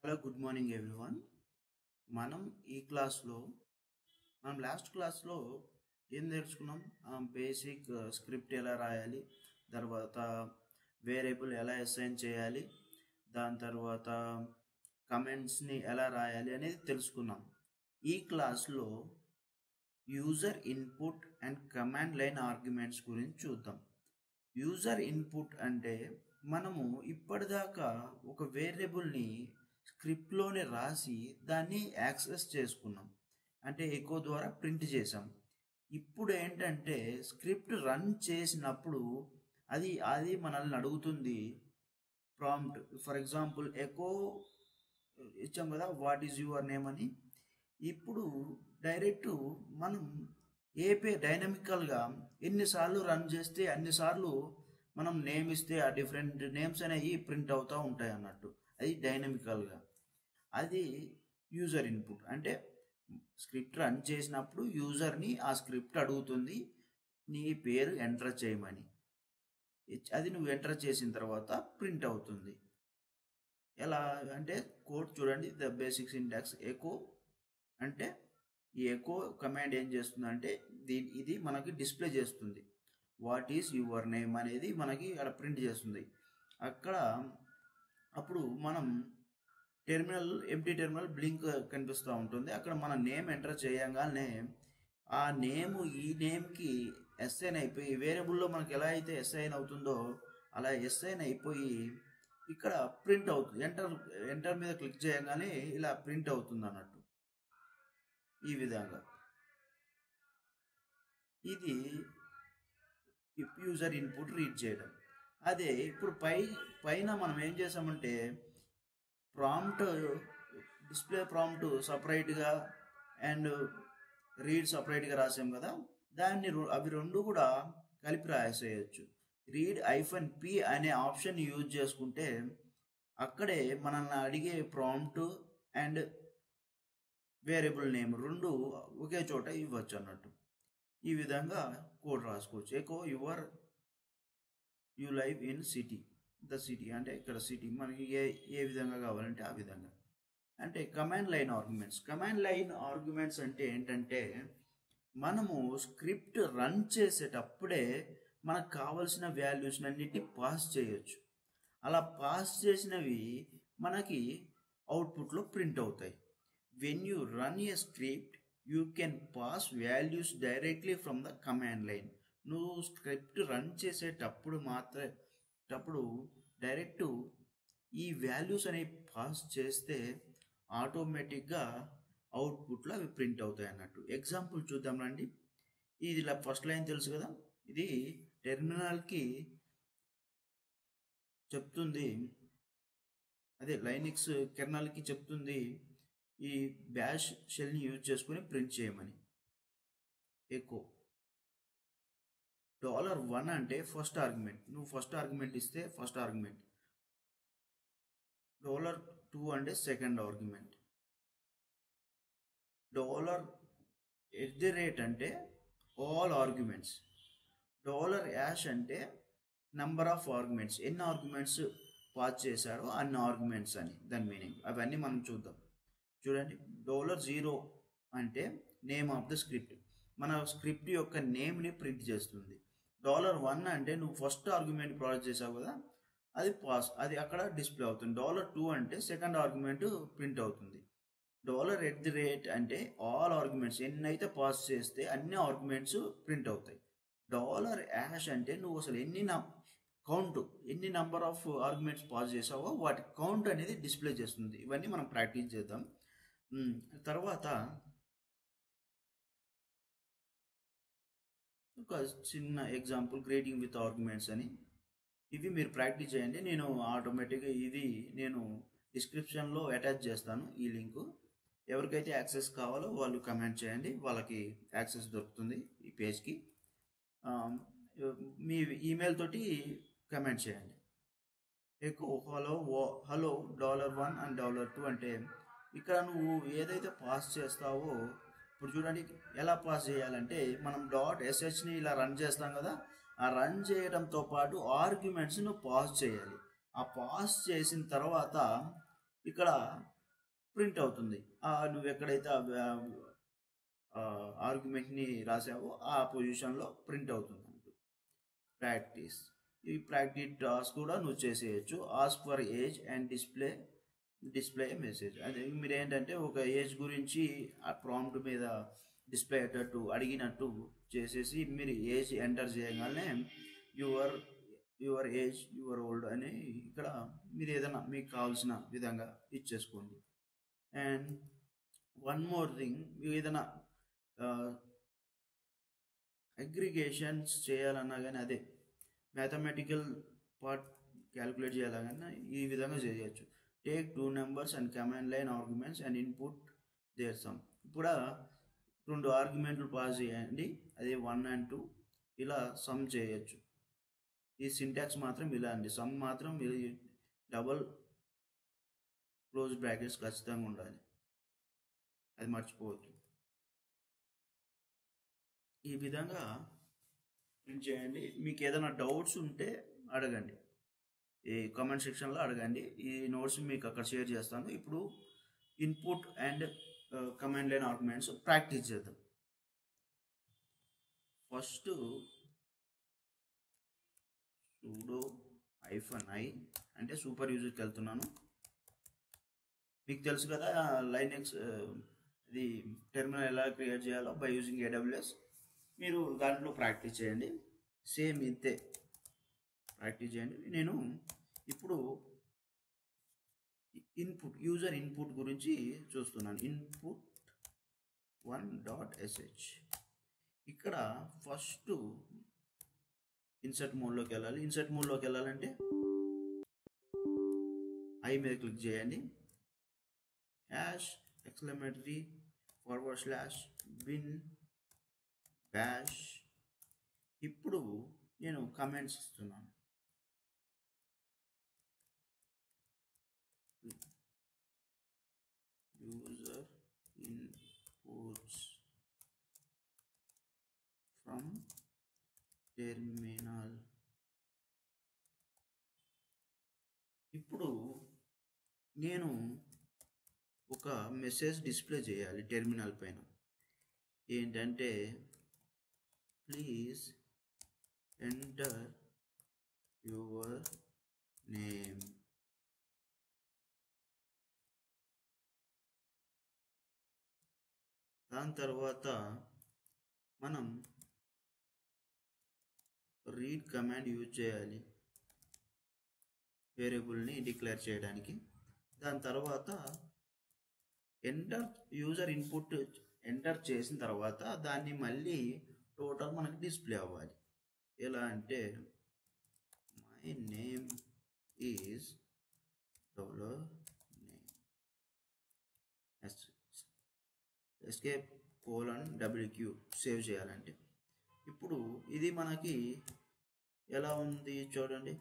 Hello good morning everyone. మనం ఈ క్లాస్లో లాస్ట్ క్లాస్లో ఏం నేర్చుకున్నాం? బేసిక్ స్క్రిప్ట్ ఎలా రాయాలి, తర్వాత వేరియబుల్ ఎలా అసైన్ చేయాలి, దాని తర్వాత కమెంట్స్ని ఎలా రాయాలి అనేది తెలుసుకున్నాం. ఈ క్లాస్లో user input and command line arguments గురించి చూద్దాం. యూజర్ ఇన్పుట్ అంటే మనము ఇప్పటిదాకా ఒక వేరియబుల్ని స్క్రిప్ట్లోనే రాసి దాన్ని యాక్సెస్ చేసుకున్నాం, అంటే ఎకో ద్వారా ప్రింట్ చేసాం. ఇప్పుడు ఏంటంటే స్క్రిప్ట్ రన్ చేసినప్పుడు అది మనల్ని అడుగుతుంది ప్రాంప్ట్. ఫర్ ఎగ్జాంపుల్ ఎకో ఇచ్చాం కదా, వాట్ ఈజ్ యువర్ నేమ్ అని. ఇప్పుడు డైరెక్ట్ మనం డైనమికల్గా ఎన్నిసార్లు రన్ చేస్తే అన్నిసార్లు మనం నేమ్ ఇస్తే ఆ డిఫరెంట్ నేమ్స్ అనేవి ప్రింట్ అవుతూ ఉంటాయి అన్నట్టు. అది డైనమికల్గా. అది యూజర్ ఇన్పుట్. అంటే స్క్రిప్ట్ రన్ చేసినప్పుడు యూజర్ని ఆ స్క్రిప్ట్ అడుగుతుంది నీ పేరు ఎంటర్ చేయమని. అది నువ్వు ఎంటర్ చేసిన తర్వాత ప్రింట్ అవుతుంది. ఎలా అంటే కోడ్ చూడండి, ద బేసిక్ సింటాక్స్ ఎకో అంటే ఈ ఎకో కమాండ్ ఏం చేస్తుందంటే ఇది మనకి డిస్ప్లే చేస్తుంది. వాట్ ఈస్ యువర్ నేమ్ అనేది మనకి అక్కడ ప్రింట్ చేస్తుంది. అప్పుడు మనం ఎంప్టీ టెర్మినల్ బ్లింక్ కనిపిస్తూ ఉంటుంది. అక్కడ మన నేమ్ ఎంటర్ చేయగానే ఆ నేమ్ ఈ నేమ్కి అసైన్ అయిపోయి వేరియబుల్లో మనకి ఎలా అయితే అసైన్ అవుతుందో అలా అసైన్ అయిపోయి ఇక్కడ ప్రింట్ అవుతుంది. ఎంటర్ మీద క్లిక్ చేయగానే ఇలా ప్రింట్ అవుతుంది అన్నట్టు. ఈ విధంగా ఇది యూజర్ ఇన్పుట్ రీడ్ చేయడం. అదే ఇప్పుడు పైన మనం ఏం చేసామంటే ప్రాంప్ట్, డిస్ప్లే ప్రాంప్ట్ సపరేట్గా అండ్ రీడ్ సపరేట్గా రాసాం కదా, అవి రెండు కూడా కలిపి రాసేయచ్చు. రీడ్ -p అనే ఆప్షన్ యూజ్ చేసుకుంటే అక్కడే మనల్ని అడిగే ప్రాంప్ట్ అండ్ వేరియబుల్ నేమ్ రెండు ఒకే చోట ఇవ్వచ్చు అన్నట్టు. ఈ విధంగా కోడ్ రాసుకోవచ్చు. Echo you live in city, the city అంటే ఇక్కడ సిటీ మనకి ఏ విధంగా కావాలంటే ఆ విధంగా. అంటే కమాండ్ లైన్ ఆర్గ్యుమెంట్స్ అంటే ఏంటంటే మనము స్క్రిప్ట్ రన్ చేసేటప్పుడే మనకు కావలసిన వాల్యూస్ అన్నిటిని పాస్ చేయొచ్చు. అలా పాస్ చేసినవి మనకి అవుట్పుట్లో ప్రింట్ అవుతాయి. When you run a script you can pass values directly from the command line. నువ్వు స్క్రిప్ట్ రన్ చేసేటప్పుడు డైరెక్ట్ ఈ వాల్యూస్ అనేవి పాస్ చేస్తే ఆటోమేటిక్గా అవుట్పుట్లో అవి ప్రింట్ అవుతాయి అన్నట్టు. ఎగ్జాంపుల్ చూద్దాం రండి. ఇది ఇలా ఫస్ట్ లైన్ తెలుసు కదా, ఇది టెర్మినల్కి చెప్తుంది, అదే లైనిక్స్ కెర్నల్కి చెప్తుంది ఈ బ్యాష్ షెల్ని యూజ్ చేసుకుని ప్రింట్ చేయమని. ఎకో $1 అంటే ఫస్ట్ ఆర్గ్యుమెంట్, నువ్వు ఫస్ట్ ఆర్గ్యుమెంట్ ఇస్తే ఫస్ట్ ఆర్గ్యుమెంట్. $2 అంటే సెకండ్ ఆర్గ్యుమెంట్. $@ అంటే ఆల్ ఆర్గ్యుమెంట్స్. $# అంటే నంబర్ ఆఫ్ ఆర్గ్యుమెంట్స్, ఎన్ని ఆర్గ్యుమెంట్స్ పాస్ చేశారో అన్ని ఆర్గ్యుమెంట్స్ అని దాని మీనింగ్. అవన్నీ మనం చూద్దాం. చూడండి, $0 అంటే నేమ్ ఆఫ్ ద స్క్రిప్ట్, మన స్క్రిప్ట్ యొక్క నేమ్ని ప్రింట్ చేస్తుంది. $1 అంటే నువ్వు ఫస్ట్ ఆర్గ్యుమెంట్ ప్రాసెస్ చేసావు కదా, అది అక్కడ డిస్ప్లే అవుతుంది. $2 అంటే సెకండ్ ఆర్గ్యుమెంట్ ప్రింట్ అవుతుంది. $@ అంటే ఆల్ ఆర్గ్యుమెంట్స్, ఎన్నైతే పాస్ చేస్తే అన్ని ఆర్గ్యుమెంట్స్ ప్రింట్ అవుతాయి. $# అంటే నువ్వు అసలు ఎన్ని నంబర్ ఆఫ్ ఆర్గ్యుమెంట్స్ పాస్ చేసావో వాటి కౌంట్ అనేది డిస్ప్లే చేస్తుంది. ఇవన్నీ మనం ప్రాక్టీస్ చేద్దాం. తర్వాత ఒక చిన్న ఎగ్జాంపుల్, క్రియేటింగ్ విత్ ఆర్గ్యుమెంట్స్ అని. ఇవి మీరు ప్రాక్టీస్ చేయండి. నేను ఆటోమేటిక్గా నేను డిస్క్రిప్షన్లో అటాచ్ చేస్తాను ఈ లింకు. ఎవరికైతే యాక్సెస్ కావాలో వాళ్ళు కమెంట్ చేయండి, వాళ్ళకి యాక్సెస్ దొరుకుతుంది ఈ పేజ్కి. మీ ఈమెయిల్ తోటి కమెంట్ చేయండి. ఎక్కువ హలో $1 అండ్ $2 అంటే ఇక్కడ నువ్వు ఏదైతే పాస్ చేస్తావో, ఇప్పుడు చూడండి ఎలా పాస్ చేయాలంటే మనం .shని ఇలా రన్ చేస్తాం కదా, ఆ రన్ చేయడంతో పాటు ఆర్గ్యుమెంట్స్ను పాస్ చేయాలి. ఆ పాస్ చేసిన తర్వాత ఇక్కడ ప్రింట్ అవుతుంది. నువ్వు ఎక్కడైతే ఆర్గ్యుమెంట్ని రాసావో ఆ పొజిషన్లో ప్రింట్ అవుతుంది. ప్రాక్టీస్, ఈ ప్రాక్టీస్ టాస్క్ కూడా నువ్వు చేసేయచ్చు. Ask for age and display message. అదే మీరు ఏంటంటే ఒక ఏజ్ గురించి ఆ ప్రాంప్ట్ మీద డిస్ప్లే అయ్యేటట్టు అడిగినట్టు చేసేసి మీరు ఏజ్ ఎంటర్ చేయగానే యువర్ ఏజ్ యువర్ ఓల్డ్ అని ఇక్కడ మీరు ఏదైనా మీకు కావాల్సిన విధంగా ఇచ్చేసుకోండి. అండ్ వన్ మోర్ థింగ్, ఏదైనా అగ్రిగేషన్స్ చేయాలన్నా కానీ అదే మ్యాథమెటికల్ పార్ట్ క్యాలిక్యులేట్ చేయాలన్నా ఈ విధంగా చేయొచ్చు. Take 2 numbers and command line arguments and input their sum. ఇప్పుడు 2 ఆర్గ్యుమెంట్లు పాస్ చేయండి, అదే 1 and 2, ఇలా సమ్ చేయొచ్చు. ఈ సింటాక్స్ మాత్రం ఇలా అండి, సమ్ మాత్రం డబల్ క్లోజ్ బ్రాకెట్స్ ఖచ్చితంగా ఉండాలి, అది మర్చిపోవద్దు. ఈ విధంగా ప్రింట్ చేయండి. మీకు ఏదైనా డౌట్స్ ఉంటే అడగండి, ఈ కామెంట్ సెక్షన్లో అడగండి. ఈ నోట్స్ మీకు అక్కడ షేర్ చేస్తాను. ఇప్పుడు input and command line arguments practice చేద్దాం. ఫస్ట్ sudo -i అంటే సూపర్ యూజర్కి వెళ్తున్నాను. మీకు తెలుసు కదా లైనక్స్ ఇది టెర్మినల్ ఎలా క్రియేట్ చేయాలో బై యూజింగ్ AWS. మీరు దాంట్లో ప్రాక్టీస్ చేయండి, సేమ్ ఇంతే ప్రాక్టీస్ చేయండి. నేను ఇప్పుడు యూజర్ ఇన్పుట్ గురించి చూస్తున్నాను. input 1.sh. ఇక్కడ ఫస్ట్ ఇన్సర్ట్ మోడ్లోకి వెళ్ళాలి. ఇన్సర్ట్ మోడ్లోకి వెళ్ళాలంటే ఐ మీద క్లిక్ చేయండి. #bin bash. ఇప్పుడు నేను కమెంట్స్ ఇస్తున్నాను. User inputs from terminal. ఇప్పుడు నేను ఒక మెసేజ్ డిస్ప్లే చేయాలి టెర్మినల్ పైన. ఏంటంటే ప్లీజ్ ఎంటర్ యువర్ నేమ్. దాని తర్వాత మనం రీడ్ కమాండ్ యూజ్ చేయాలి వేరియబుల్ని డిక్లేర్ చేయడానికి. దాని తర్వాత యూజర్ ఇన్పుట్ ఎంటర్ చేసిన తర్వాత దాన్ని మళ్ళీ టోటల్ మనకి డిస్ప్లే అవ్వాలి. ఎలా అంటే my name is $escape:\wq save చేయాలంటే. ఇప్పుడు ఇది మనకి ఎలా ఉంది చూడండి,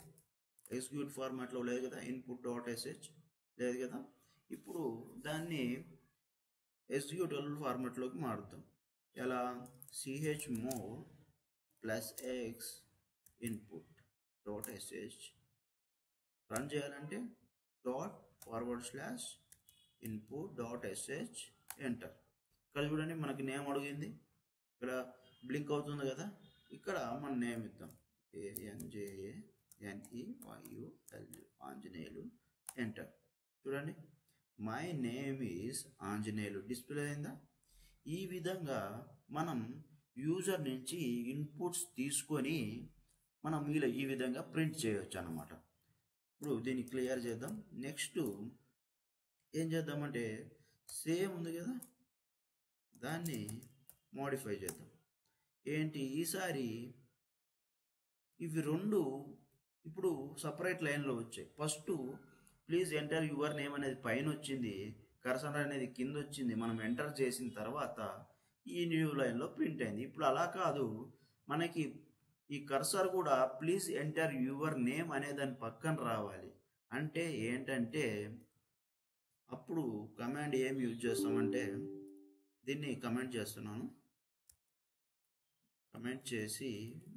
ఎగ్జిక్యూట్ ఫార్మాట్లో లేదు కదా, input.sh లేదు కదా. ఇప్పుడు దాన్ని ఎగ్జిక్యూటబుల్ ఫార్మాట్లోకి మారుద్దాం. ఎలా, chmod +x input.sh రన్ చేయాలంటే ./input.sh ఎంటర్. ఇక్కడ చూడండి మనకి నేమ్ అడిగింది, ఇక్కడ బ్లింక్ అవుతుంది కదా. ఇక్కడ మన నేమ్ ఇద్దాం, ANJANEYUL ఆంజనేయులు. ఎంటర్. చూడండి my name is Anjaneyulu display అయిందా. ఈ విధంగా మనం యూజర్ నుంచి ఇన్పుట్స్ తీసుకొని మనం ఈ విధంగా ప్రింట్ చేయవచ్చు అన్నమాట. ఇప్పుడు దీన్ని క్లియర్ చేద్దాం. నెక్స్ట్ ఏం చేద్దామంటే సేమ్ ఉంది కదా, దాన్ని మోడిఫై చేద్దాం. ఏంటి, ఈసారి ఇవి రెండు ఇప్పుడు సపరేట్ లైన్లో వచ్చాయి. First please enter your name అనేది పైన వచ్చింది, కర్సర్ అనేది కింద వచ్చింది. మనం ఎంటర్ చేసిన తర్వాత ఈ న్యూ లైన్లో ప్రింట్ అయింది. ఇప్పుడు అలా కాదు, మనకి ఈ కర్సర్ కూడా ప్లీజ్ ఎంటర్ యువర్ నేమ్ అనే దాని పక్కన రావాలి. అంటే ఏంటంటే అప్పుడు కమాండ్ ఏం యూజ్ చేస్తామంటే, దీన్ని కమెంట్ చేస్తున్నాను. కమెంట్ చేసి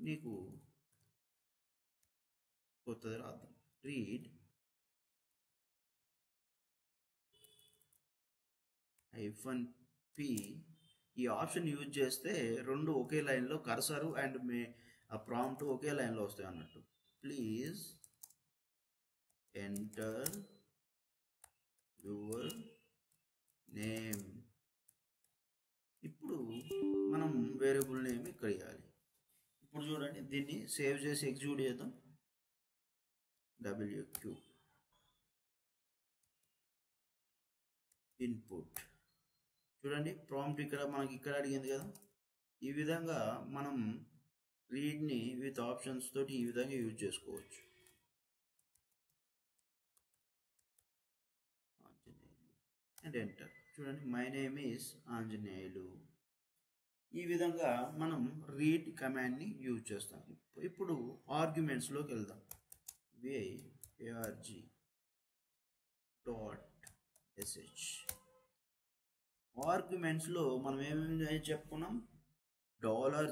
నీకు కొత్తది రాద్దాం. రీడ్ హైఫన్ పి ఈ ఆప్షన్ యూజ్ చేస్తే రెండు ఒకే లైన్లో కర్సరు అండ్ ఆ ప్రాంప్ట్ ఒకే లైన్లో వస్తాయి అన్నట్టు. Please enter your name. ఇప్పుడు మనం వేరియబుల్ నేమ్ ఇక్కడ ఇవ్వాలి. ఇప్పుడు చూడండి, దీన్ని సేవ్ చేసి ఎగ్జిక్యూట్ చేద్దాం. WQ input. చూడండి, ప్రాంప్ట్ ఇక్కడ మనకి ఇక్కడ అడిగింది కదా. ఈ విధంగా మనం రీడ్ని విత్ ఆప్షన్స్ తోటి ఈ విధంగా యూజ్ చేసుకోవచ్చు. And enter. చూడండి, మై నేమ్ ఈస్ ఆంజనేయులు. ఈ విధంగా మనం రీడ్ కమాండ్ని యూజ్ చేస్తాం. ఇప్పుడు ఆర్గ్యుమెంట్స్లోకి వెళ్దాం. arg.sh ఆర్గ్యుమెంట్స్లో మనం ఏమేమి చెప్పుకున్నాం? $0,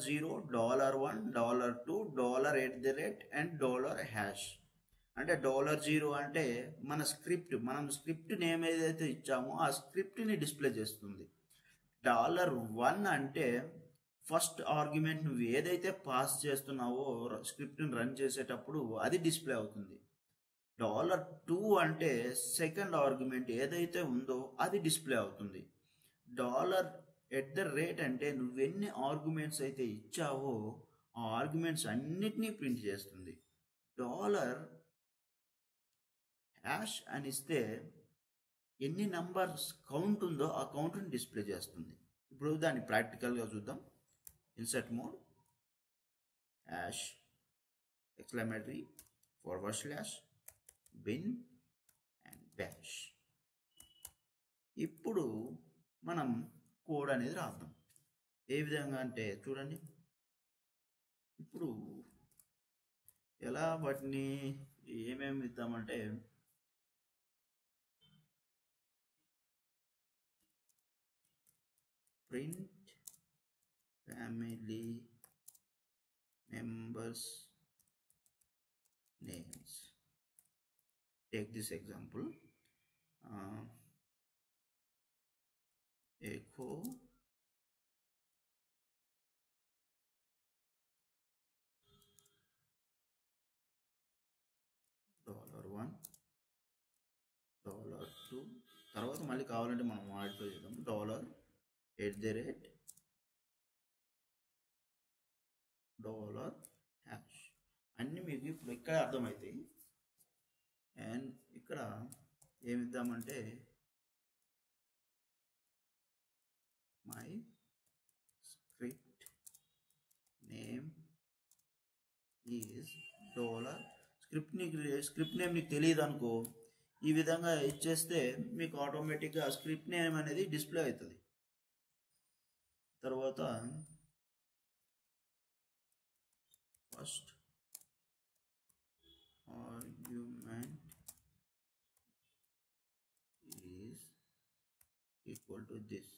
$1, $2, అండ్ $#. అంటే $0 అంటే మన మనం స్క్రిప్ట్ నేమ్ ఏదైతే ఇచ్చామో ఆ స్క్రిప్ట్ని డిస్ప్లే చేస్తుంది. $1 అంటే ఫస్ట్ ఆర్గ్యుమెంట్ నువ్వు ఏదైతే పాస్ చేస్తున్నావో స్క్రిప్ట్ని రన్ చేసేటప్పుడు అది డిస్ప్లే అవుతుంది. $2 అంటే సెకండ్ ఆర్గ్యుమెంట్ ఏదైతే ఉందో అది డిస్ప్లే అవుతుంది. $@ అంటే నువ్వెన్ని ఆర్గ్యుమెంట్స్ అయితే ఇచ్చావో ఆ ఆర్గ్యుమెంట్స్ అన్నిటినీ ప్రింట్ చేస్తుంది. $# అని ఇస్తే ఎన్ని నంబర్స్ కౌంట్ ఉందో ఆ కౌంట్ని డిస్ప్లే చేస్తుంది. ఇప్పుడు దాన్ని ప్రాక్టికల్గా చూద్దాం. Insert mode #bin and bash. ఇప్పుడు మనం కోడ్ అనేది రాద్దాం. ఏ విధంగా అంటే చూడండి, ఇప్పుడు ఎలా వాటిని ఏమేమి ఇద్దామంటే print family members names. Take this example. Echo $1, $2. తర్వాత మళ్ళీ కావాలంటే మనం మాడిఫై చేద్దాం. $@$ అన్నీ మీకు ఇప్పుడు ఇక్కడ అర్థమవుతాయి. అండ్ ఇక్కడ ఏమిద్దామంటే my script name is script name నీకు తెలియదు అనుకో, ఈ విధంగా ఇచ్చేస్తే మీకు ఆటోమేటిక్గా స్క్రిప్ట్ నేమ్ అనేది డిస్ప్లే అవుతుంది. తర్వాత first argument is equal to this.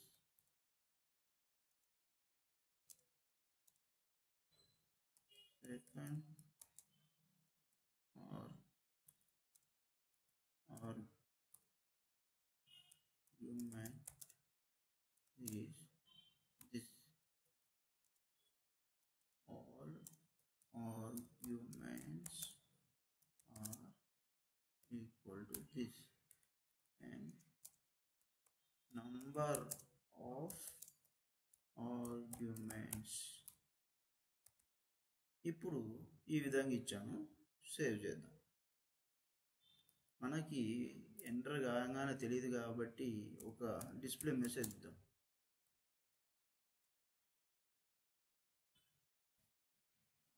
Second argument is this. All arguments are equal to this, and number of arguments. ఇప్పుడు ఈ విధంగా ఇచ్చాను. సేవ్ చేద్దాం. మనకి ఎంటర్ కాగానే తెలియదు కాబట్టి ఒక డిస్ప్లే మెసేజ్ ఇద్దాం.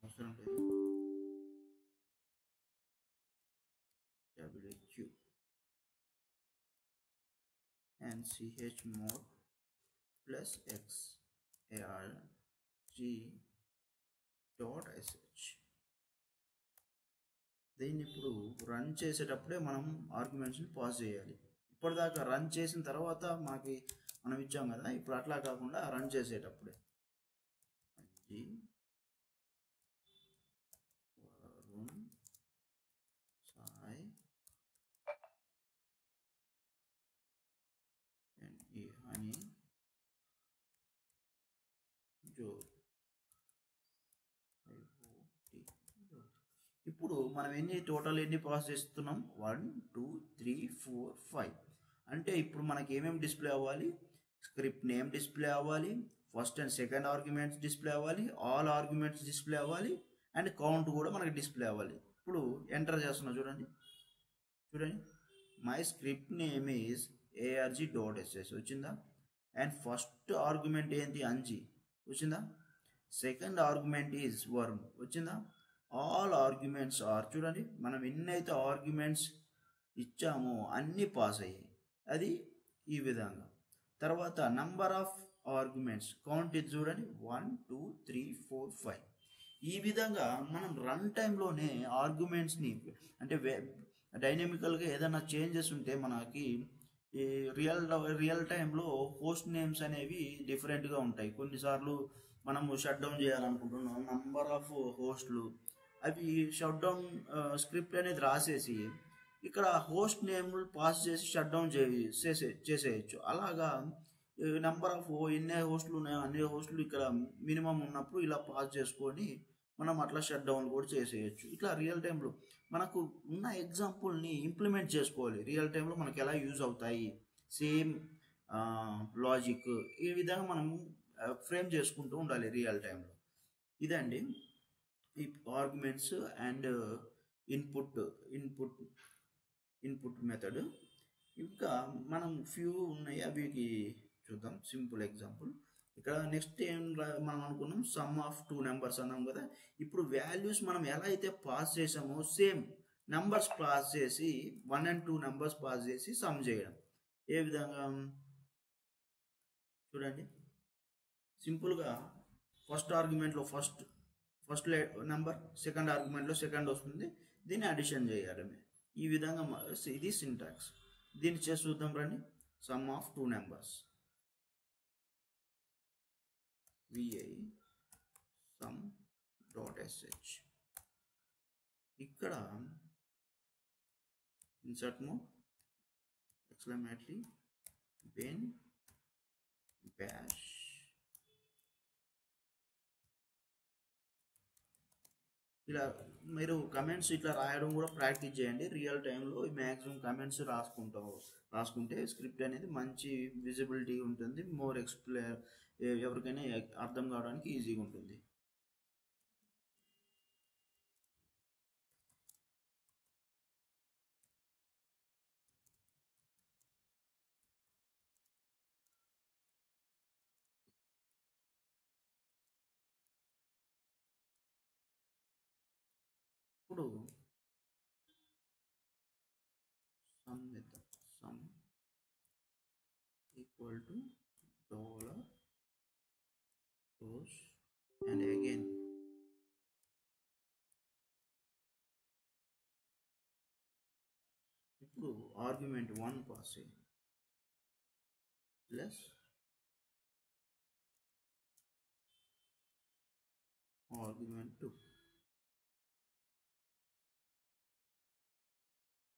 అవసరం లేదు. WQ and chmod +x arg.sh. దీన్ని ఇప్పుడు రన్ చేసేటప్పుడే మనం ఆర్గ్యుమెంట్స్ని పాస్ చేయాలి. ఇప్పటిదాకా రన్ చేసిన తర్వాత మనం ఇచ్చాం కదా, ఇప్పుడు అట్లా కాకుండా రన్ చేసేటప్పుడే వరుణ్ సాయి ఇప్పుడు మనం టోటల్ ఎన్ని పాస్ చేస్తున్నాం? 1 2 3 4 5. అంటే ఇప్పుడు మనకి ఏమేమి డిస్ప్లే అవ్వాలి? స్క్రిప్ట్ నేమ్ డిస్ప్లే అవ్వాలి, first and second arguments display అవ్వాలి, ఆల్ ఆర్గ్యుమెంట్స్ డిస్ప్లే అవ్వాలి, అండ్ కౌంట్ కూడా మనకి డిస్ప్లే అవ్వాలి. ఇప్పుడు ఎంటర్ చేస్తున్నా చూడండి. My script name is arg.sh వచ్చిందా? అండ్ ఫస్ట్ ఆర్గ్యుమెంట్ ఏంటి? అంజి వచ్చిందా? సెకండ్ ఆర్గ్యుమెంట్ ఈజ్ వర్మ్ వచ్చిందా? ఆల్ ఆర్గ్యుమెంట్స్ ఆర్, చూడండి మనం ఎన్నైతే ఆర్గ్యుమెంట్స్ ఇచ్చామో అన్నీ పాస్ అయ్యాయి. అది ఈ విధంగా. తర్వాత నంబర్ ఆఫ్ ఆర్గ్యుమెంట్స్ కౌంట్ ఇది చూడండి, 1 2 3 4 5. ఈ విధంగా మనం రన్ టైంలోనే ఆర్గ్యుమెంట్స్ని అంటే డైనమికల్గా ఏదైనా చేంజెస్ ఉంటే మనకి ఈ రియల్ టైంలో హోస్ట్ నేమ్స్ అనేవి డిఫరెంట్గా ఉంటాయి. కొన్నిసార్లు మనము షట్ డౌన్ చేయాలనుకుంటున్నాం, నంబర్ ఆఫ్ హోస్ట్లు, అవి షట్ డౌన్ స్క్రిప్ట్ అనేది రాసేసి ఇక్కడ హోస్ట్ నేమ్ పాస్ చేసి షట్ డౌన్ చేసేయచ్చు. అలాగా నెంబర్ ఆఫ్ ఎన్ని హోస్టులు ఉన్నాయో అన్ని హోస్టులు ఇక్కడ మినిమం ఉన్నప్పుడు ఇలా పాస్ చేసుకొని మనం అట్లా షట్ డౌన్ కూడా చేసేయచ్చు. ఇట్లా రియల్ టైంలో మనకు ఉన్న ఎగ్జాంపుల్ని ఇంప్లిమెంట్ చేసుకోవాలి. రియల్ టైంలో మనకి ఎలా యూజ్ అవుతాయి, సేమ్ లాజిక్, ఈ విధంగా మనం ఫ్రేమ్ చేసుకుంటూ ఉండాలి రియల్ టైంలో. ఇదండి ఈ ఆర్గ్యుమెంట్స్ అండ్ ఇన్పుట్ మెథడ్. ఇంకా మనం ఫ్యూ ఉన్నాయి, అవి చూద్దాం. Simple example. ఇక్కడ నెక్స్ట్ ఏం మనం అనుకున్నాం, సమ్ ఆఫ్ 2 నెంబర్స్ అన్నాం కదా. ఇప్పుడు వాల్యూస్ మనం ఎలా అయితే పాస్ చేసామో సేమ్ నెంబర్స్ పాస్ చేసి 1 and 2 నెంబర్స్ పాస్ చేసి సమ్ చేయడం. ఏ విధంగా చూడండి. సింపుల్గా ఫస్ట్ ఆర్గ్యుమెంట్లో ఫస్ట్ నెంబర్, సెకండ్ ఆర్గ్యుమెంట్లో సెకండ్ వస్తుంది, దీన్ని అడిషన్ చేయడమే. ఈ విధంగా ఇది సింటాక్స్. దీన్ని చేసి చూద్దాం రండి. Some of 2 numbers, vi sum.sh. ఇక్కడ insert mode, exclamatory Ben bash. ఇలా మీరు కమెంట్స్ ఇట్లా రాయడం కూడా ప్రాక్టీస్ చేయండి. రియల్ టైంలో మ్యాక్సిమం కమెంట్స్ రాసుకుంటే స్క్రిప్ట్ అనేది మంచి విజిబిలిటీ ఉంటుంది, మోర్ ఎవరికైనా అర్థం కావడానికి ఈజీగా ఉంటుంది. ఇప్పుడు సమ్ ఇద్దాం. Sum equal to $, and again ఇప్పుడు ఆర్గ్యుమెంట్ 1 పాస్ చేయండి, ప్లస్ ఆర్గ్యుమెంట్ 2.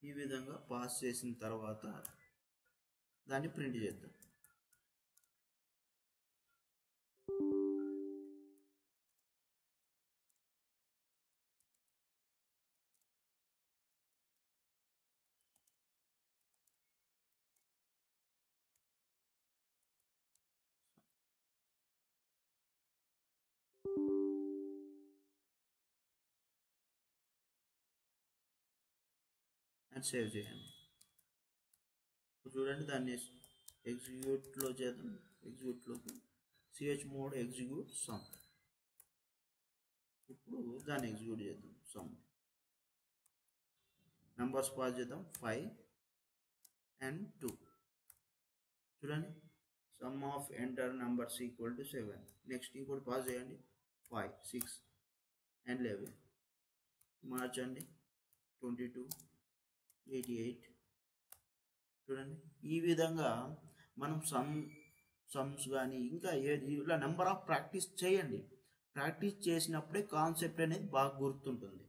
ఈ విధంగా పాస్ చేసిన తర్వాత దాన్ని ప్రింట్ చేద్దాం. అండ్ సేవ్ చేయండి. చూడండి, దాన్ని ఎగ్జిక్యూట్లో చేద్దాం. ఎగ్జిక్యూట్లోకి chmod ఎగ్జిక్యూట్ సమ్. ఇప్పుడు దాన్ని ఎగ్జిక్యూట్ చేద్దాం. సమ్ నెంబర్స్ పాస్ చేద్దాం, 5 and 2. చూడండి, some of enter numbers equal to 7. Next ఇంకోటి పాస్ చేయండి, 5 6 and 11. మార్చండి, 22 88. చూడండి, ఈ విధంగా మనం సమ్స్ కానీ ఇంకా ఇలా నెంబర్ ఆఫ్ ప్రాక్టీస్ చేయండి. ప్రాక్టీస్ చేసినప్పుడే కాన్సెప్ట్ అనేది బాగా గుర్తుంటుంది.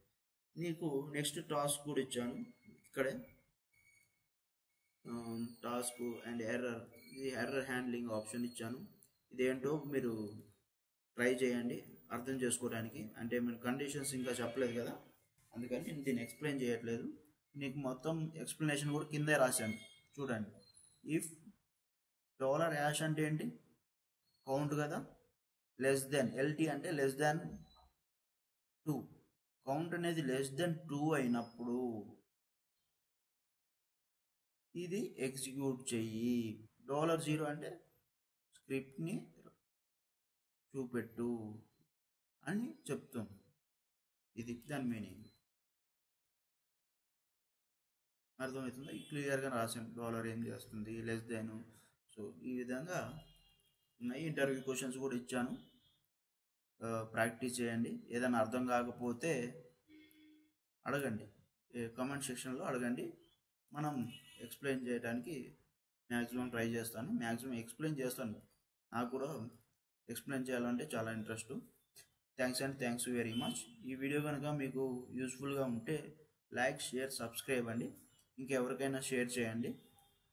నీకు నెక్స్ట్ టాస్క్ కూడా ఇచ్చాను. ఇక్కడే task and error handling option ఇచ్చాను. ఇదేంటో మీరు ట్రై చేయండి అర్థం చేసుకోవడానికి. అంటే మన కండిషన్స్ ఇంకా చెప్పలేదు కదా, అందుకని నేను దీన్ని ఎక్స్ప్లెయిన్ చేయట్లేదు. నీకు మొత్తం ఎక్స్ప్లెనేషన్ కూడా కిందే రాశాను చూడండి. ఇఫ్ $యాష్ అంటే ఏంటి? కౌంట్ కదా. లెస్ దెన్ ఎల్టీ అంటే లెస్ దాన్ 2. కౌంట్ అనేది లెస్ దెన్ 2 అయినప్పుడు ఇది ఎగ్జిక్యూట్ చెయ్యి. $0 అంటే స్క్రిప్ట్ని చూపెట్టు అని చెప్తుంది. ఇది దాని మీనింగ్. అర్థమవుతుందా? క్లియర్గా రాసాను డాలర్ ఏం చేస్తుంది, లెస్ దెన్. సో ఈ విధంగా ఉన్నాయి. ఇంటర్వ్యూ క్వశ్చన్స్ కూడా ఇచ్చాను, ప్రాక్టీస్ చేయండి. ఏదైనా అర్థం కాకపోతే అడగండి, కామెంట్ సెక్షన్లో అడగండి. మనం ఎక్స్ప్లెయిన్ చేయడానికి మ్యాక్సిమం ట్రై చేస్తాను, మ్యాక్సిమం ఎక్స్ప్లెయిన్ చేస్తాను. నాకు కూడా ఎక్స్ప్లెయిన్ చేయాలంటే చాలా ఇంట్రెస్ట్. Thanks very much. ఈ వీడియో కనుక మీకు యూస్ఫుల్గా ఉంటే లైక్, షేర్, సబ్స్క్రైబ్ అండి. ఇంకెవరికైనా షేర్ చేయండి.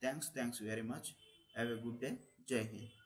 Thanks very much. Have a good day. జై హింద్.